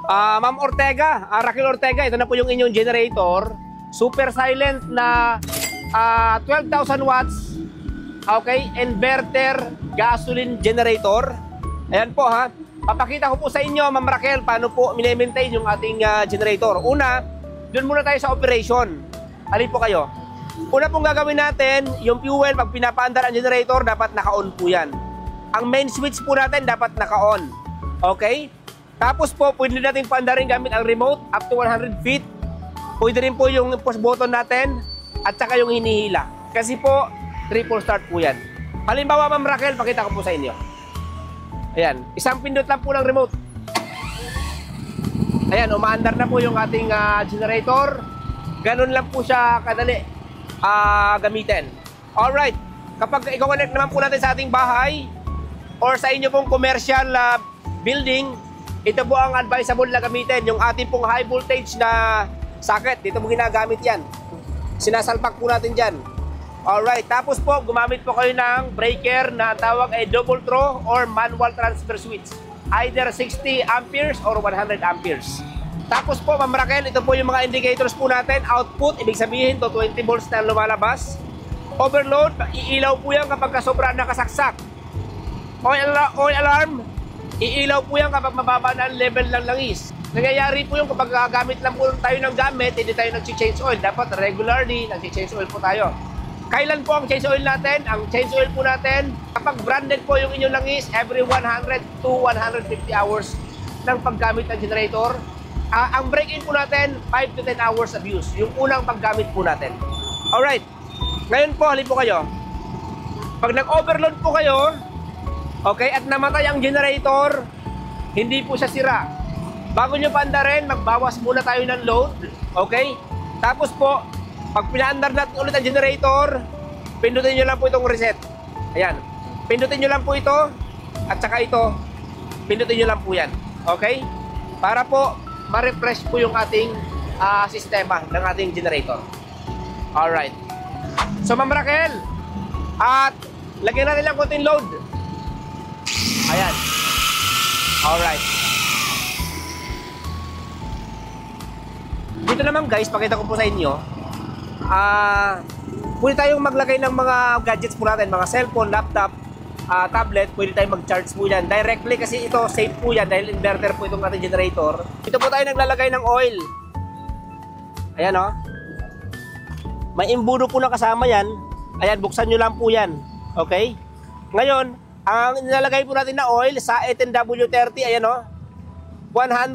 Ma'am Ortega, Raquel Ortega, ito na po yung inyong generator. Super silent na 12,000 watts. Okay, inverter gasoline generator. Ayan po ha. Papakita ko po sa inyo, Ma'am Raquel, paano po mini-maintain yung ating generator. Una, doon muna tayo sa operation. Alin po kayo? Una pong gagawin natin, yung fuel, pag pinapaandar ang generator, dapat naka-on po yan. Ang main switch po natin, dapat naka-on. Okay? Tapos po, pwede natin paandarin gamit ang remote up to 100 feet. Pwede rin po yung push button natin at saka yung hinihila. Kasi po, triple start po yan. Halimbawa, Ma'am Raquel, pakita ko po sa inyo. Ayan, isang pindot lang po ng remote. Ayan, umaandar na po yung ating generator. Ganun lang po siya kadali gamitin. Alright, kapag i-connect naman po natin sa ating bahay or sa inyo pong commercial building, ito po ang advisable na gamitin. Yung ating pong high voltage na socket, dito mo ginagamit yan. Sinasalpak po natin dyan. Alright, tapos po, gumamit po kayo ng breaker na tawag ay double throw or manual transfer switch. Either 60 amperes or 100 amperes. Tapos po, Ma'am Raquel, ito po yung mga indicators po natin. Output, ibig sabihin to 20 volts na lumalabas. Overload, iilaw po yan kapag sobrang nakasaksak. Oil alarm, iilaw po yan kapag mababa na ang level ng langis. Nangyayari po yung kapag gamit lang po tayo ng gamit, hindi tayo nag-change oil. Dapat regularly, nag-change oil po tayo. Kailan po ang change oil natin? Ang change oil po natin, kapag branded po yung inyong langis, every 100 to 150 hours ng paggamit ng generator. Ang break-in po natin, 5 to 10 hours of use. Yung unang paggamit po natin. Alright. Ngayon po, halin po kayo. Pag nag-overload po kayo, okay, at namatay ang generator, hindi po siya sira. Bago nyo paandarin, magbawas muna tayo ng load. Okay? Tapos po, pag pinaandar natin ulit ang generator, pindutin nyo lang po itong reset. Ayan. Pindutin nyo lang po ito, at saka ito, pindutin nyo lang po yan. Okay? Para po, ma-refresh po yung ating sistema ng ating generator. Alright. So, Ma'am Raquel, at lagyan natin lang konting load. Ayan. Alright. Dito naman guys, pakita ko po sa inyo. Pwede tayong maglagay ng mga gadgets po natin, mga cellphone, laptop, tablet, pwede tayong mag-charge po yan directly kasi ito safe po yan dahil inverter po itong ating generator. Ito po tayo naglalagay ng oil. Ayan o. May imbudo po na kasama yan. Ayan, buksan nyo lang po yan. Okay? Ngayon, ang nilalagay po natin na oil sa 18W30, ayan o. 100